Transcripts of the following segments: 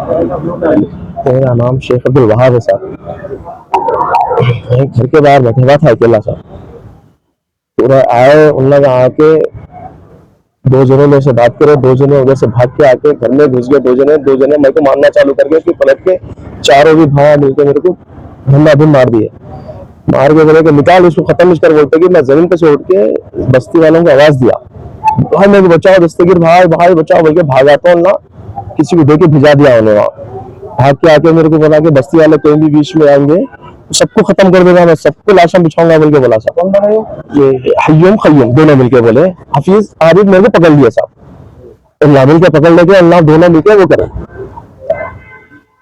मेरा नाम शेख अब्दुल वहाब है साहब। घर के बाहर बैठा हुआ था अकेला साहब। पूरा आए उन लोग आके दो जनों में से बात करे, दो जने उधर से भाग के आके घर में घुस गए। दो जने मेरे को मारना चालू कर गए कि पलट के चारों भी भाई मिलकर मेरे को धुंधाधुंध मार दिए। मार के बोले कि निकाल इसको, खत्म कर। बोलते कि मैं जमीन पे से उठ के बस्ती वालों को आवाज दिया, भाई मेरे को बचाओ, दस्तगीर भाई भाई बचाओ बोल के भागा तो ना किसी को देके भिजा दिया उन्हें। वहां भाग के आके मेरे को बोला कि बस्ती वाले कहीं भी बीच में आएंगे सबको खत्म कर देगा, मैं सबको लाशा बिछाऊंगा बोल के बोला साहब। कौन बना ये हय्यूम खय्यूम दोनों मिलके बोले। हफीज आरिफ मेरे को पकड़ लिया साहब, अल्लाह मिल के पकड़ लेके अल्लाह दोनों मिलके वो करे।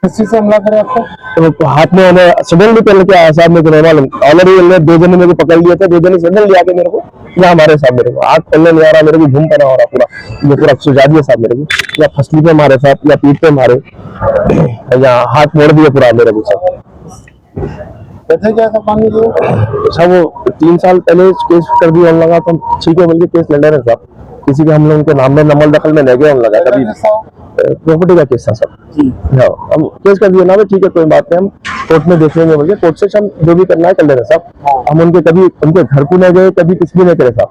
किसी से हमला करे आपको? तो हाथ में उन्हें सडन भी पहले क्या साहब मेरे को मालूम, ऑलरेडी दो जने मेरे को पकड़ लिए थे। दो जने सडन लिया के मेरे को या हमारे साहब मेरे को आग खोलने नहीं आ रहा, मेरे को घूम पड़ा हो रहा पूरा। ये पूरा सुझा दिया साहब मेरे को, या फसली पे मारे साहब या पीठ पे मारे या हाथ मोड़ दिए पूरा मेरे को साहब। कैसे क्या था पानी जो साहब वो 3 साल पहले केस कर दिया उन लगा, तो ठीक है बोल के केस लड़ रहे साहब। किसी के हम लोग उनके नाम में नमल दखल में नहीं गए उन लगा, कभी प्रॉपर्टी का केस था सब। हाँ हम केस कर दिया ना, ठीक है कोई बात नहीं, हम कोर्ट में देख लेंगे बोल के कोर्ट से हम जो भी करना है कर ले रहे साहब। हम उनके कभी उनके घर को नहीं गए, कभी कुछ भी नहीं करे साहब।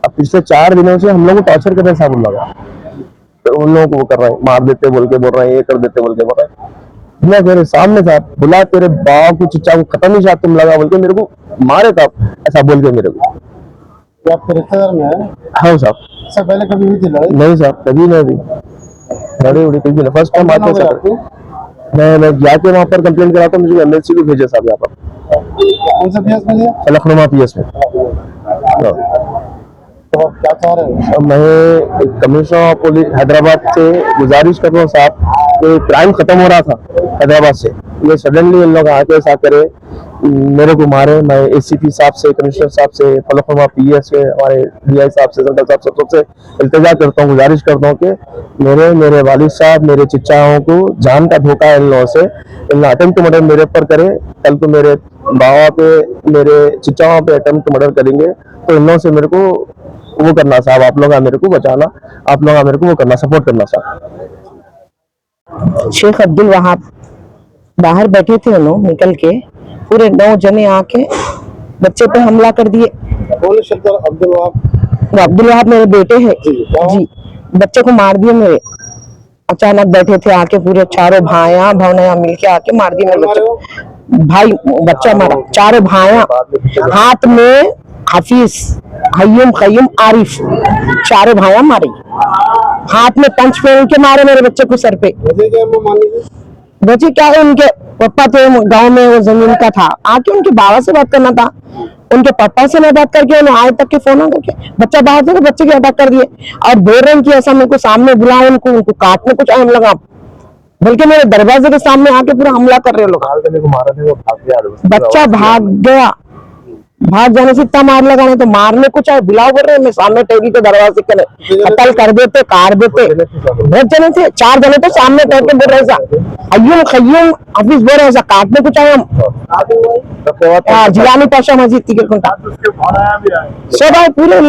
अब पिछले 4 दिनों से हम लोग को टॉर्चर कर रहे साहब उन लगा, तो उन लोगों को वो कर रहे हैं, मार देते बोल के बोल रहे हैं, ये कर देते बोल के बोल रहे हैं। मैं मेरे सामने साहब बुला तेरे बाप को चिच्चा को खत्म ही तुम लगा बोल के मेरे को मारे साहब, ऐसा बोल के मेरे को। आपके रिश्तेदार में है? हाँ साहब। इससे पहले कभी हुई थी लड़ाई? नहीं साहब कभी नहीं हुई लड़ी उड़ी, कुछ भी नहीं। फर्स्ट टाइम आते साहब मैं जाके वहाँ पर कंप्लेंट करा तो मुझे एमएलसी भी भेजे साहब यहाँ पर। कौन सा पीएस में दिया? फलकनुमा पीएस में। तो आप क्या चाह रहे हैं? मैं कमिश्नर ऑफ पुलिस हैदराबाद से गुजारिश कर रहा हूँ साहब कि क्राइम खत्म हो रहा था हैदराबाद से, ये सडनली इन लोग आके ऐसा करे, मेरे को मारे। मैं एसीपी साहब से, कमिश्नर साहब से, फलकनुमा पीएस से, हमारे डीआई साहब से, सेंटर साहब सबसे इल्तिजा करता हूँ, गुजारिश करता हूँ कि मेरे वालिद साहब, मेरे चिच्चाओं को जान का धोखा है इन लोगों से। इन अटेम्प्ट टू मर्डर मेरे पर करे, कल को मेरे बाबा पे, मेरे चिच्चाओं पे अटेम्प्ट टू मर्डर करेंगे, तो इन लोगों से मेरे को वो करना साहब, आप लोग मेरे को बचाना, आप लोग मेरे को वो करना, सपोर्ट करना साहब। शेख अब्दुल वहाब बाहर बैठे थे, उन्होंने निकल के पूरे 9 जने आके बच्चे पे हमला कर दिए। कौन शेख अब्दुल वहाब? अब्दुल वहाब मेरे बेटे हैं जी। बच्चे को मार दिए मेरे, अचानक बैठे थे आके पूरे चारों भाइयां भवनया मिलके आके मार दिए मेरे बच्चे को। भाई बच्चा मारा, चारों भाइयां, हाथ में हफीज, हय्यूम खय्यूम आरिफ, चारों भाइयां मारे, हाथ में पंच फेर के मारे मेरे बच्चे को सर पे। वजह क्या है, उनके पापा तो गांव में वो जमीन का था, आके उनके बाबा से बात करना था, उनके पापा से मैं बात करके उन्हें आए तक के फोन करके बच्चा बाहर से, तो बच्चे की अटैक कर दिए और बोल रहे हैं कि ऐसा मेरे को सामने बुलाओ, उनको काटने कुछ आम लगा, बल्कि मेरे दरवाजे के सामने आके पूरा हमला कर रहे लोग। बच्चा भाग गया, भाग जाने से इतना मार लगाने, तो मारने को चाहे बुलाओ कर रहे हैं, मैं सामने टेबल के दरवाजे के कत्ल कर देते, कार देते। बहुत जने थे, 4 जने तो सामने बैठ के बोल रहे हय्यूम खय्यूम हफीज बोल रहे काटने को चाहे हम। जिलानी पाशा मस्जिद तिगरकुंटा सब आए, पूरे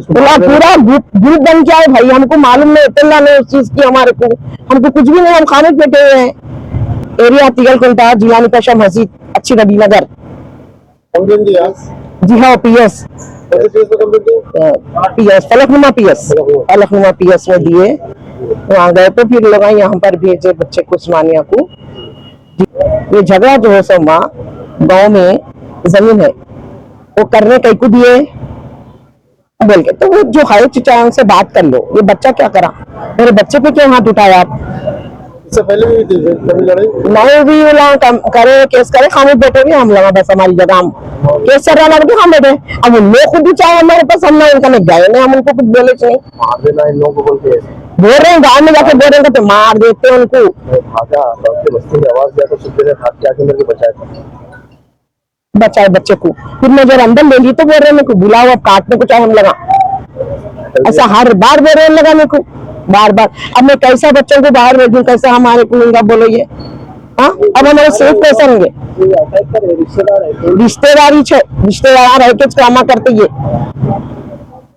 पूरा ग्रुप बन के आए भाई। हमको मालूम नहीं, इतना नहीं उस चीज की, हमारे को हमको कुछ भी नहीं, हम खाने बैठे हुए हैं। एरिया तिगरकुंटा, जिलानी पाशा मस्जिद, अच्छी नबी नगर जी। हाँ पीएस फलकनुमा पीएस में दिए, वहाँ गए तो फिर लोग यहाँ पर भेजे बच्चे को, उस्मानिया को। ये झगड़ा जो है सब माँ गाँव में जमीन है वो करने कई को दिए बोल के, तो वो जो है चिचा उनसे बात कर लो, ये बच्चा क्या करा, मेरे बच्चे पे क्यों हाथ उठाया आप? इससे पहले भी नहीं भी करे केस करे, खाने बैठे भी हम लोग, बस हमारी जगह हम केस चल रहा लगे हम बैठे। अब उन लोग खुद भी चाहे हमारे पास, हम उनका नहीं गए नहीं, हम उनको कुछ बोले नहीं, बोल रहे हैं गाँव में जाके बोल रहे हैं तो मार देते उनको। बचाए बच्चे को, फिर मैं जब अंदर ले ली तो बोल रहे मेरे को बुलाओ, अब काटने को चाहे हम लगा, ऐसा हर बार बोल रहे लगा मेरे को बार बार। अब मैं कैसा बच्चों को बाहर भेजूं, कैसा हमारे को मिलेगा बोलो ये? हाँ अब हमारे सेफ कैसे होंगे? रिश्तेदारी छे, रिश्तेदार है के कामा करते ये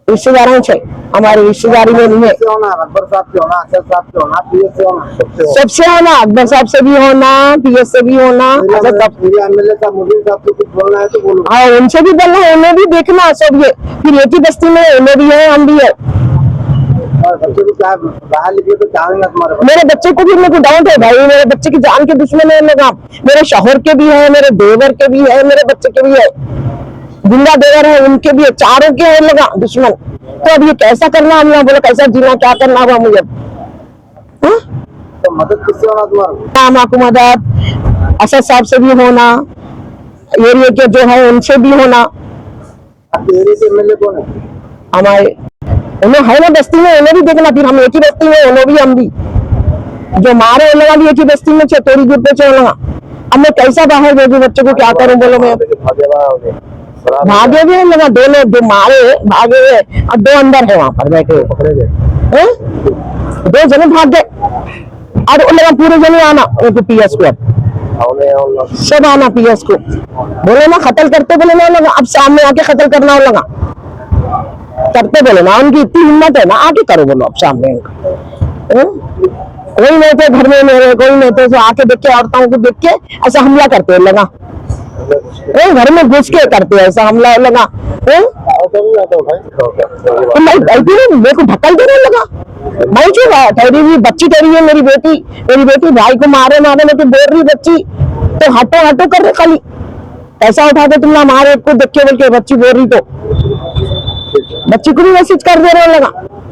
रिश्तेदारों से, हमारे रिश्तेदारी में नहीं है। से होना, अकबर साहब से होना, अक्षर साहब से होना, पीएस से होना, सबसे होना। सबसे होना, अकबर साहब से भी होना, पीएस से भी होना, अच्छा सब। मेरे एमएलए साहब, मुदीर साहब से कुछ बोलना है तो बोलो। हाँ, उनसे भी बोलना है, उन्हें भी देखना सब ये। फिर एक ही बस्ती में उन्हें भी है, हम भी है। और बच्चे को क्या बाहर लिखे तो चाहेंगे तुम्हारे पास। मेरे बच्चे को भी मेरे को डाउट है भाई, मेरे बच्चे की जान के दुश्मन है लोग। आप मेरे शौहर के भी है, मेरे देवर के भी है, मेरे बच्चे के भी है, जिंदा देवर है उनके भी है, चारों के है लोग दुश्मन। तो अब ये कैसा करना, हम लोग बोलो कैसा जीना, क्या करना हुआ मुझे। हाँ? तो मदद किससे होना तुम्हारा? मामा को मदद असद साहब से भी होना, एरिया के जो है उनसे भी होना। आपके एरिया के एमएलए कौन है? हमारे उन्हें है ना बस्ती में, उन्हें भी देखना। फिर हम एक ही बस्ती में, उन्हें भी, हम भी जो मारे उन लोग भी एक ही बस्ती में छे, तोड़ी जुट पे चल। अब मैं कैसा बाहर भेजू बच्चे को, क्या करूं बोलो। मैं भागे भी हैं लोग, दोनों जो मारे भागे हुए और दो अंदर है वहां पर बैठे हुए, पकड़े गए। हैं? दो जने भाग गए और उन लोग पूरे जने आना उनको पीएस को, अब सब आना पीएस को। बोले ना कत्ल करते, बोले ना लोग अब सामने आके कत्ल करना लगा करते, बोले ना उनकी इतनी हिम्मत है ना, आके करो बोलो अब सामने उनका। हैं? कोई नहीं थे घर में मेरे, कोई नहीं थे, आके देख के औरतों को देख के ऐसा हमला करते लगा, घर में घुस के करते ऐसा हमला लगा। तो मैं गलती में मेरे को ढकल देने लगा। मैं क्यों ठहरी हुई बच्ची ठहरी है, मेरी बेटी भाई को मारे मारे, मैं तो बोल रही बच्ची तो हटो हटो कर रहे, खाली ऐसा उठा के तुम ना मारे को देख के बोल के बच्ची बोल रही, तो बच्ची को भी मैसेज कर दे रहे लगा,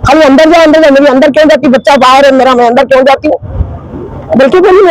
खाली अंदर जा अंदर जा। मेरी अंदर क्यों जाती, बच्चा बाहर है मेरा, मैं अंदर क्यों जाती हूँ बोल के बोली।